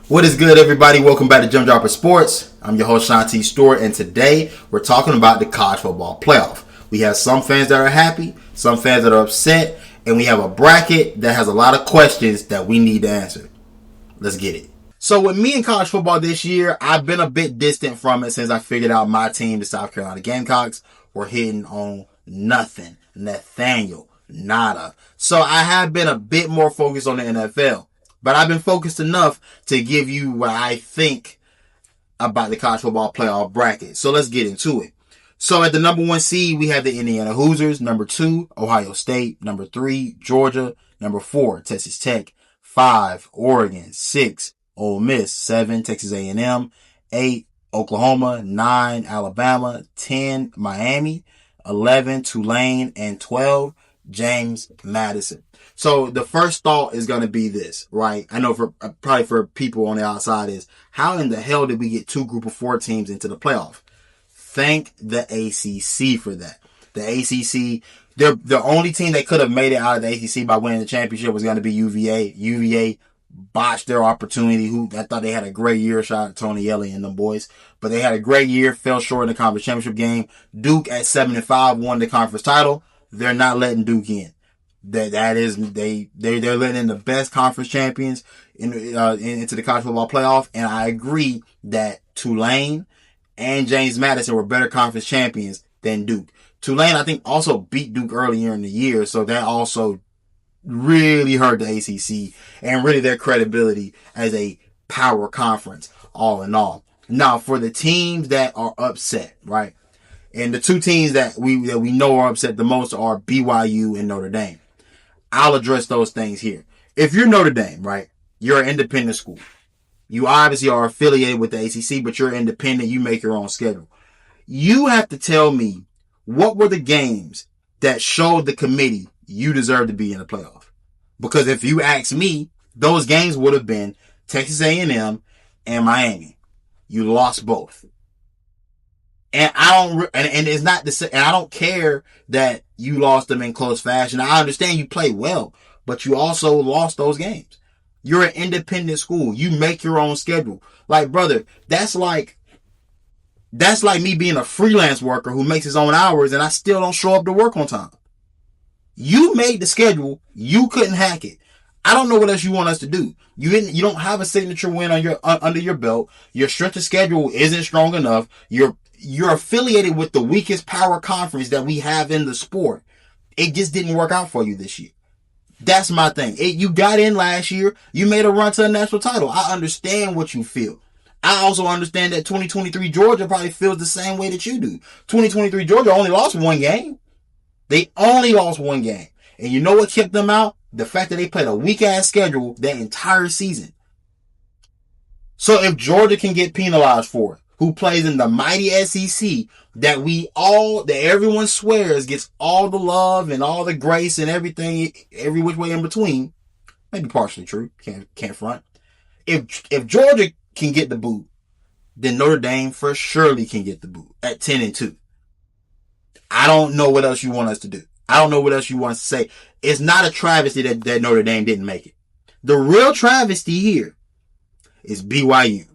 What is good, everybody? Welcome back to Gym Dropper Sports. I'm your host, Shanti Stewart, and today we're talking about the college football playoff. We have some fans that are happy, some fans that are upset, and we have a bracket that has a lot of questions that we need to answer. Let's get it. So with me in college football this year, I've been a bit distant from it since I figured out my team, the South Carolina Gamecocks, were hitting on nothing. Nathaniel, nada. So I have been a bit more focused on the NFL. But I've been focused enough to give you what I think about the college football playoff bracket. So let's get into it. So at the number 1 seed, we have the Indiana Hoosiers. Number 2, Ohio State. Number 3, Georgia. Number 4, Texas Tech. 5, Oregon. 6, Ole Miss. 7, Texas A&M. 8, Oklahoma. 9, Alabama. 10, Miami. 11, Tulane. And 12, James Madison. So the first thought is going to be this, right? I know probably for people on the outside is, how in the hell did we get 2 group of 4 teams into the playoff? Thank the ACC for that. The ACC, the only team that could have made it out of the ACC by winning the championship was going to be UVA. UVA botched their opportunity. I thought they had a great year, shout out to Tony Elliott and them boys. But they had a great year, fell short in the conference championship game. Duke at 7-5 won the conference title. They're not letting Duke in. They're letting in the best conference champions into the college football playoff, and I agree that Tulane and James Madison were better conference champions than Duke. Tulane, I think, also beat Duke earlier in the year, so that also really hurt the ACC and really their credibility as a power conference, all in all. Now, for the teams that are upset, right? And the 2 teams that we know are upset the most are BYU and Notre Dame. I'll address those things here. If you're Notre Dame, right, you're an independent school. You obviously are affiliated with the ACC, but you're independent. You make your own schedule. You have to tell me what were the games that showed the committee you deserve to be in the playoff. Because if you ask me, those games would have been Texas A&M and Miami. You lost both. And it's not the same. And I don't care that you lost them in close fashion. I understand you played well, but you also lost those games. You're an independent school. You make your own schedule. Like, brother, that's like me being a freelance worker who makes his own hours and I still don't show up to work on time. You made the schedule. You couldn't hack it. I don't know what else you want us to do. You don't have a signature win on under your belt. Your strength of schedule isn't strong enough. You're affiliated with the weakest power conference that we have in the sport. It just didn't work out for you this year. That's my thing. You got in last year. You made a run to a national title. I understand what you feel. I also understand that 2023 Georgia probably feels the same way that you do. 2023 Georgia only lost 1 game. They only lost 1 game. And you know what kept them out? The fact that they played a weak-ass schedule that entire season. So if Georgia can get penalized for it, who plays in the mighty SEC that everyone swears gets all the love and all the grace and everything, every which way in between, maybe partially true, can't front. If Georgia can get the boot, then Notre Dame for surely can get the boot at 10-2. I don't know what else you want us to do. I don't know what else you want us to say. It's not a travesty that Notre Dame didn't make it. The real travesty here is BYU.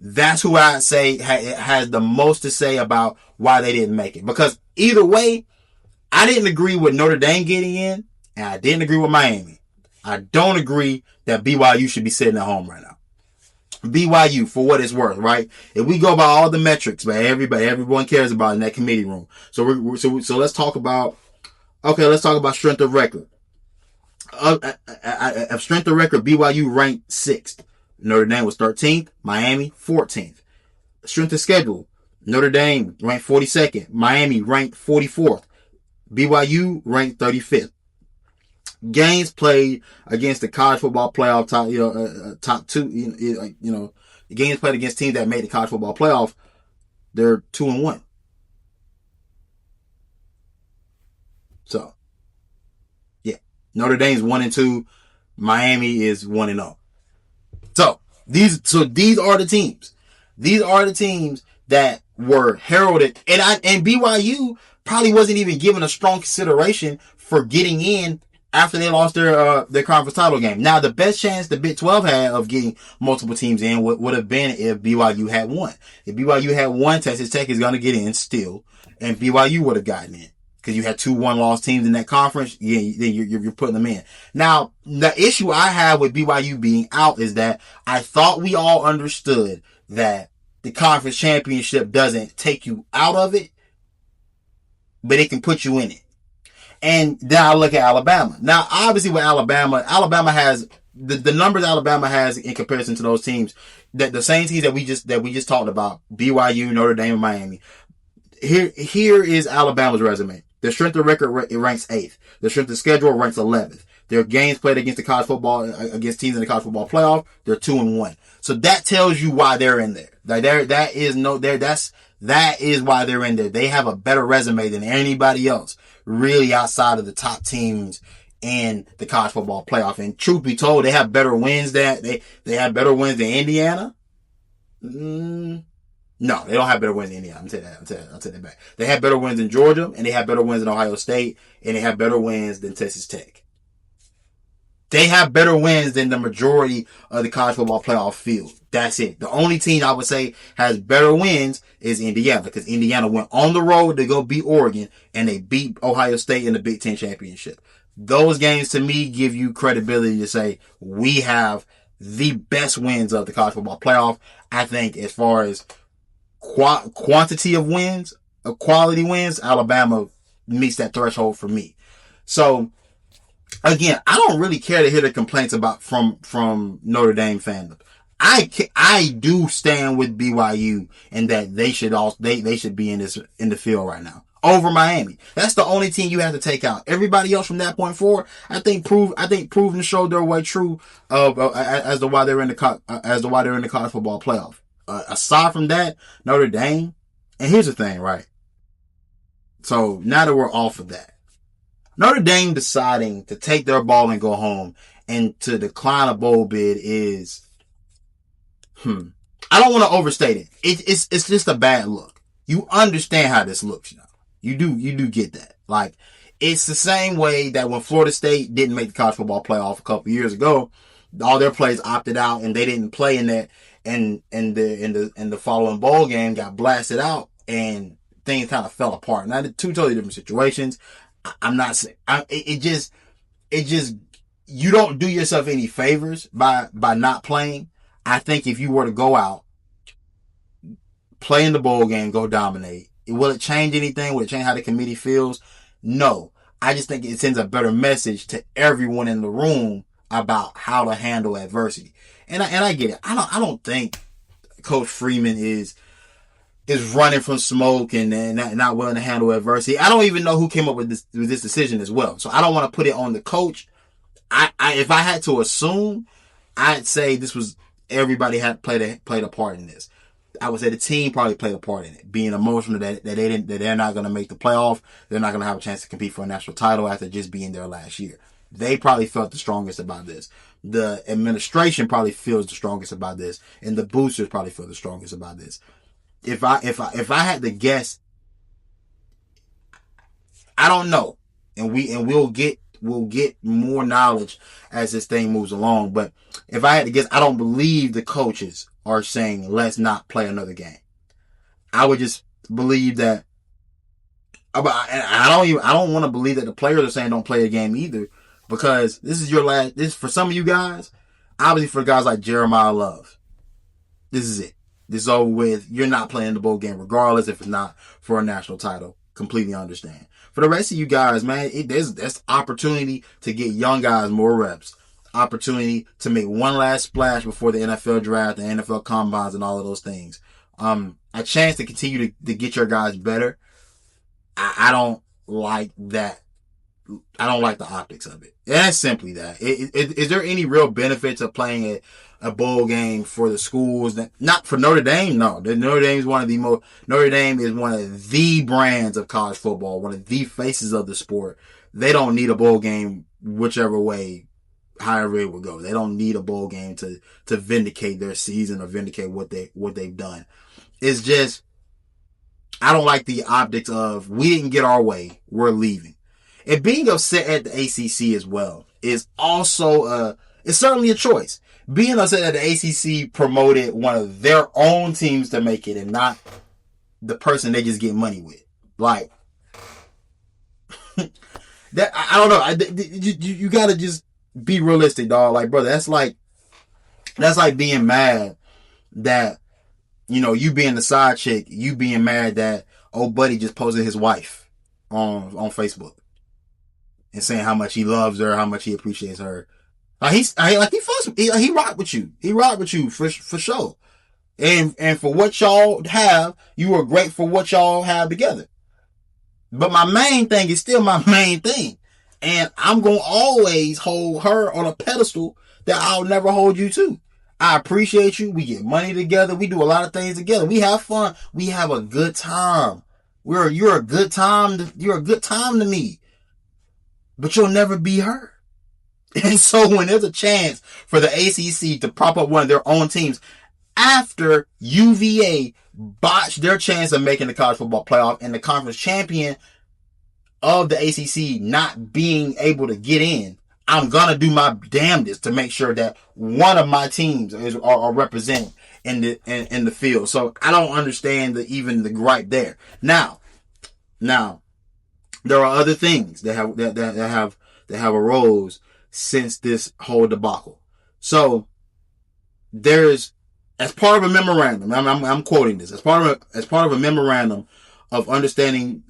That's who I'd say has the most to say about why they didn't make it. Because either way, I didn't agree with Notre Dame getting in, and I didn't agree with Miami. I don't agree that BYU should be sitting at home right now. BYU, for what it's worth, right? If we go by all the metrics, but everyone cares about in that committee room. So let's talk about strength of record. Of strength of record, BYU ranked 6th. Notre Dame was 13th. Miami, 14th. Strength of schedule. Notre Dame ranked 42nd. Miami ranked 44th. BYU ranked 35th. Games played against the college football playoff top 2. The games played against teams that made the college football playoff. They're 2-1. So, yeah, Notre Dame's 1-2. Miami is 1-0. So these are the teams. These are the teams that were heralded, and BYU probably wasn't even given a strong consideration for getting in after they lost their conference title game. Now, the best chance the Big 12 had of getting multiple teams in would have been if BYU had won. If BYU had won, Texas Tech is going to get in still, and BYU would have gotten in. Because you had 2 one-loss teams in that conference, yeah, you're putting them in. Now, the issue I have with BYU being out is that I thought we all understood that the conference championship doesn't take you out of it, but it can put you in it. And then I look at Alabama. Now, obviously with Alabama has the numbers Alabama has in comparison to those teams, that the same teams that we just talked about, BYU, Notre Dame, and Miami. Here is Alabama's resume. Their strength of record, it ranks 8th. Their strength of schedule ranks 11th. Their games played against against teams in the college football playoff, they're 2-1. So that tells you why they're in there. That is why they're in there. They have a better resume than anybody else, really, outside of the top teams in the college football playoff. And truth be told, they have better wins than they have better wins than Indiana. No, they don't have better wins than Indiana. I'll tell that back. They have better wins in Georgia, and they have better wins in Ohio State, and they have better wins than Texas Tech. They have better wins than the majority of the college football playoff field. That's it. The only team I would say has better wins is Indiana, because Indiana went on the road to go beat Oregon, and they beat Ohio State in the Big Ten championship. Those games, to me, give you credibility to say we have the best wins of the college football playoff. I think as far as quantity of wins, quality wins, Alabama meets that threshold for me. So, again, I don't really care to hear the complaints from Notre Dame fandom. I do stand with BYU and that they should be in the field right now over Miami. That's the only team you have to take out. Everybody else from that point forward, I think proven to show their way true as to why they're in the college football playoff. Aside from that, Notre Dame, and here's the thing, right? So now that we're off of that, Notre Dame deciding to take their ball and go home and to decline a bowl bid is, I don't want to overstate it. It's just a bad look. You understand how this looks, You do get that. Like, it's the same way that when Florida State didn't make the college football playoff a couple years ago, all their players opted out and they didn't play in that. And the following bowl game got blasted out and things kind of fell apart. Now, 2 totally different situations. I'm not saying, it just, you don't do yourself any favors by not playing. I think if you were to go out, play in the bowl game, go dominate, will it change anything? Will it change how the committee feels? No. I just think it sends a better message to everyone in the room about how to handle adversity. And I get it. I don't think Coach Freeman is running from smoke and not willing to handle adversity. I don't even know who came up with this decision as well. So I don't want to put it on the coach. If I had to assume, I'd say this was everybody had played a part in this. I would say the team probably played a part in it, being emotional that they're not going to make the playoff. They're not going to have a chance to compete for a national title after just being there last year. They probably felt the strongest about this. The administration probably feels the strongest about this, and the boosters probably feel the strongest about this. If I had to guess, I don't know, and we'll get more knowledge as this thing moves along. But if I had to guess, I don't believe the coaches are saying let's not play another game. I would just believe that. I don't want to believe that the players are saying don't play a game either, because this is your last. This for some of you guys, obviously for guys like Jeremiah Love, this is it. This is over with. You're not playing the bowl game regardless if it's not for a national title. Completely understand. For the rest of you guys, man, there's opportunity to get young guys more reps. Opportunity to make one last splash before the NFL draft, the NFL combines, and all of those things. A chance to continue to get your guys better. I don't like that. I don't like the optics of it. And that's simply that. Is there any real benefit to playing a bowl game for the schools? Not for Notre Dame, no. Notre Dame is one of the brands of college football, one of the faces of the sport. They don't need a bowl game whichever way, however it would go. They don't need a bowl game to vindicate their season or vindicate what they've done. It's just, I don't like the optics of we didn't get our way, we're leaving. And being upset at the ACC as well is also it's certainly a choice. Being upset that the ACC promoted one of their own teams to make it and not the person they just get money with. Like, that, I don't know. You gotta just be realistic, dog. Like, brother, that's like being mad that, you being the side chick, you being mad that old buddy just posted his wife on Facebook and saying how much he loves her, how much he appreciates her. Like, he rock with you. He rock with you for sure. And for what y'all have, you are great for what y'all have together. But my main thing is still my main thing. And I'm going to always hold her on a pedestal that I'll never hold you to. I appreciate you. We get money together. We do a lot of things together. We have fun. We have a good time. You're a good time. You're a good time to me. But you'll never be her. And so when there's a chance for the ACC to prop up one of their own teams after UVA botched their chance of making the college football playoff and the conference champion of the ACC not being able to get in, I'm going to do my damnedest to make sure that one of my teams are represented in the field. So I don't understand even the gripe there. Now, there are other things that have arose since this whole debacle. So there's, as part of a memorandum, I'm quoting this, as part of a memorandum of understanding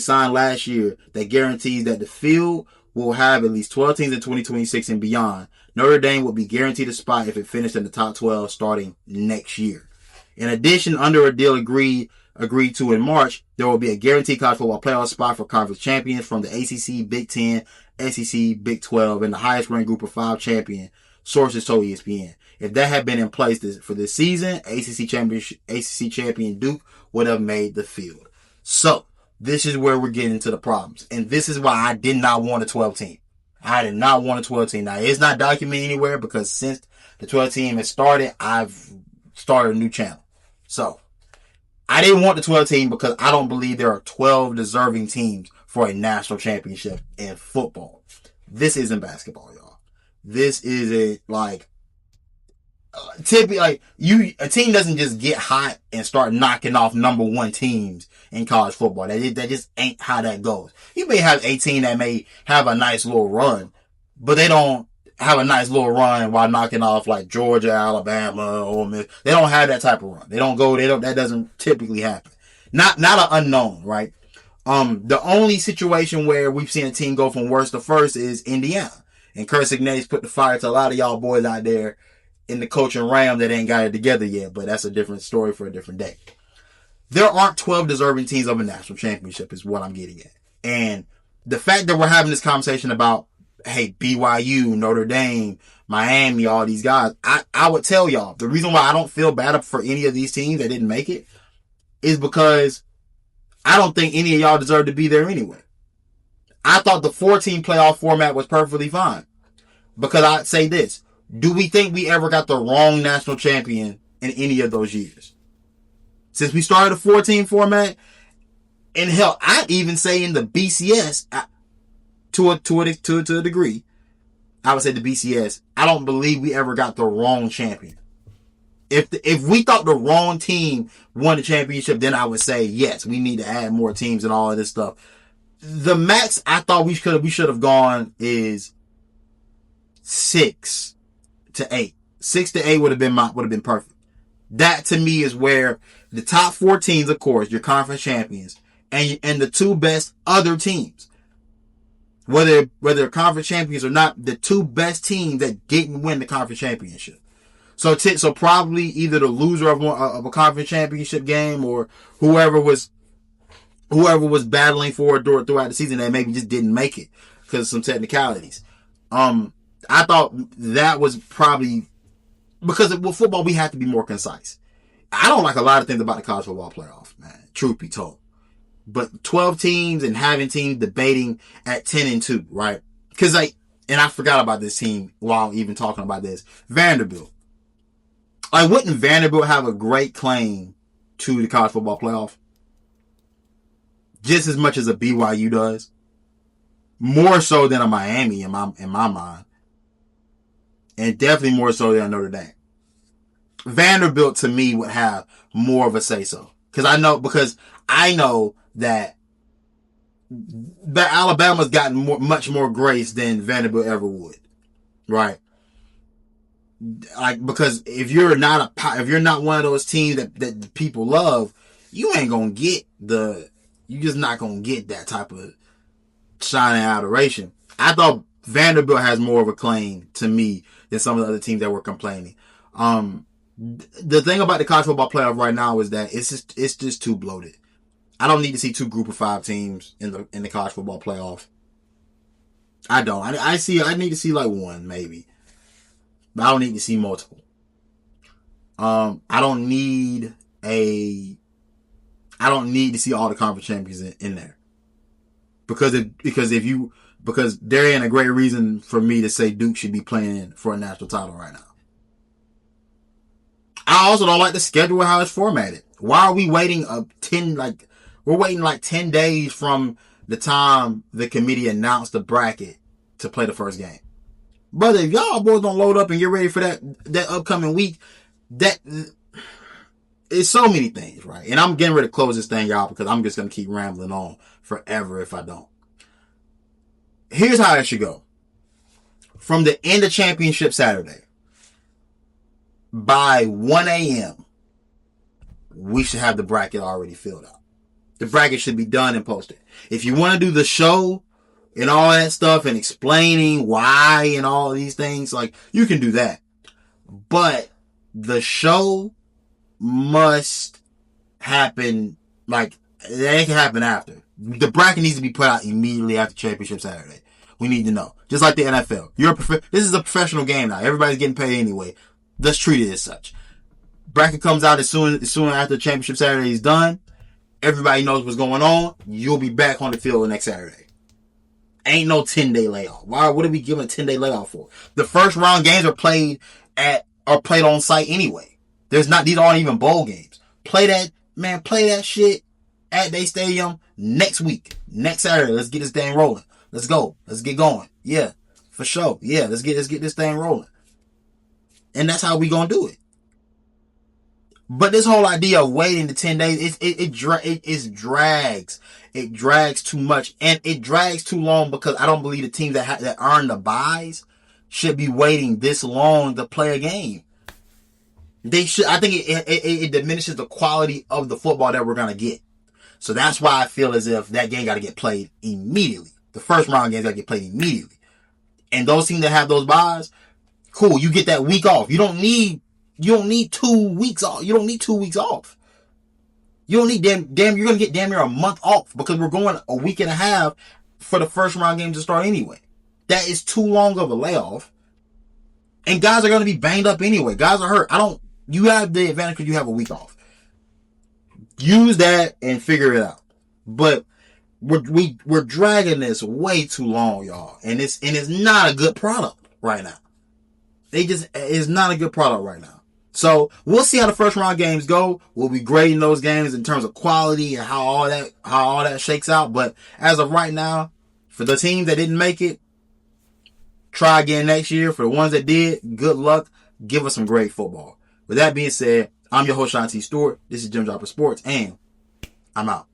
signed last year that guarantees that the field will have at least 12 teams in 2026 and beyond. Notre Dame will be guaranteed a spot if it finished in the top 12 starting next year. In addition, under a deal agreed to in March, there will be a guaranteed college football playoff spot for conference champions from the ACC, Big 10, SEC, Big 12, and the highest ranked group of 5 champion, sources told ESPN. If that had been in place for this season, ACC champion Duke would have made the field. So, this is where we're getting to the problems. And this is why I did not want a 12 team. I did not want a 12 team. Now, it's not documented anywhere because since the 12 team has started, I've started a new channel. So, I didn't want the 12 team because I don't believe there are 12 deserving teams for a national championship in football. This isn't basketball, y'all. This isn't like, typically, a team doesn't just get hot and start knocking off number 1 teams in college football. That just ain't how that goes. You may have a team that may have a nice little run, but they don't have a nice little run while knocking off like Georgia, Alabama, Ole Miss. They don't have that type of run. That doesn't typically happen. Not an unknown, right? The only situation where we've seen a team go from worst to first is Indiana. And Kurt Signetti's put the fire to a lot of y'all boys out there in the coaching realm that ain't got it together yet, but that's a different story for a different day. There aren't 12 deserving teams of a national championship is what I'm getting at. And the fact that we're having this conversation about, hey, BYU, Notre Dame, Miami, all these guys, I would tell y'all, the reason why I don't feel bad for any of these teams that didn't make it is because I don't think any of y'all deserve to be there anyway. I thought the 4-team playoff format was perfectly fine. Because I'd say this, do we think we ever got the wrong national champion in any of those years? Since we started a 4-team format, and hell, I'd even say in the BCS, to a degree, I would say the BCS, I don't believe we ever got the wrong champion. If we thought the wrong team won the championship, then I would say, yes, we need to add more teams and all of this stuff. The max I thought we should have gone is 6 to 8. 6 to 8 would have been perfect. That to me is where the top 4 teams, of course, your conference champions, and the 2 best other teams, whether conference champions or not, the 2 best teams that didn't win the conference championship. So probably either the loser of a conference championship game or whoever was battling for it throughout the season that maybe just didn't make it because of some technicalities. I thought that was probably because with football we have to be more concise. I don't like a lot of things about the college football playoff, man. Truth be told, but 12 teams and having teams debating at 10-2, right? Because and I forgot about this team while even talking about this. Vanderbilt. Wouldn't Vanderbilt have a great claim to the college football playoff? Just as much as a BYU does. More so than a Miami in my mind. And definitely more so than a Notre Dame. Vanderbilt to me would have more of a say so. Because I know that Alabama's gotten much more grace than Vanderbilt ever would. Right? Like, because if you're not one of those teams that people love, you ain't gonna get you're just not gonna get that type of shining adoration. I thought Vanderbilt has more of a claim to me than some of the other teams that were complaining. The thing about the college football playoff right now is that it's just too bloated. I don't need to see two group of 5 teams in the college football playoff. I don't. I need to see like one maybe. But I don't need to see multiple. I don't need to see all the conference champions in there. Because there ain't a great reason for me to say Duke should be playing for a national title right now. I also don't like the schedule how it's formatted. Why are we waiting we're waiting like 10 days from the time the committee announced the bracket to play the first game. Brother, if y'all boys don't load up and get ready for that upcoming week, that it's so many things, right? And I'm getting ready to close this thing, y'all, because I'm just going to keep rambling on forever if I don't. Here's how it should go. From the end of championship Saturday, by 1 a.m., we should have the bracket already filled out. The bracket should be done and posted. If you want to do the show and all that stuff and explaining why and all these things, like, you can do that. But the show must happen, like, it can happen after. The bracket needs to be put out immediately after championship Saturday. We need to know. Just like the NFL. This is a professional game now. Everybody's getting paid anyway. Let's treat it as such. Bracket comes out as soon after championship Saturday is done. Everybody knows what's going on. You'll be back on the field the next Saturday. Ain't no 10-day layoff. Why? What are we giving a 10-day layoff for? The first round games are played on site anyway. These aren't even bowl games. Play that shit at their stadium next week. Next Saturday. Let's get this thing rolling. Let's go. Let's get going. Yeah, for sure. Yeah, let's get this thing rolling. And that's how we gonna do it. But this whole idea of waiting the 10 days, it drags. It drags too much, and it drags too long because I don't believe the teams that earn the buys should be waiting this long to play a game. They should. I think it diminishes the quality of the football that we're gonna get. So that's why I feel as if that game got to get played immediately. The first round games got to get played immediately. And those teams that have those buys, cool. You get that week off. You don't need 2 weeks off. You don't need 2 weeks off. You don't need you're going to get damn near a month off because we're going a week and a half for the first round games to start anyway. That is too long of a layoff. And guys are going to be banged up anyway. Guys are hurt. You have the advantage because you have a week off. Use that and figure it out. But we're dragging this way too long, y'all. And it's not a good product right now. It's not a good product right now. So we'll see how the first round games go. We'll be grading those games in terms of quality and how all that shakes out. But as of right now, for the teams that didn't make it, try again next year. For the ones that did, good luck. Give us some great football. With that being said, I'm your host, Shanti Stewart. This is Gym Dropper Sports, and I'm out.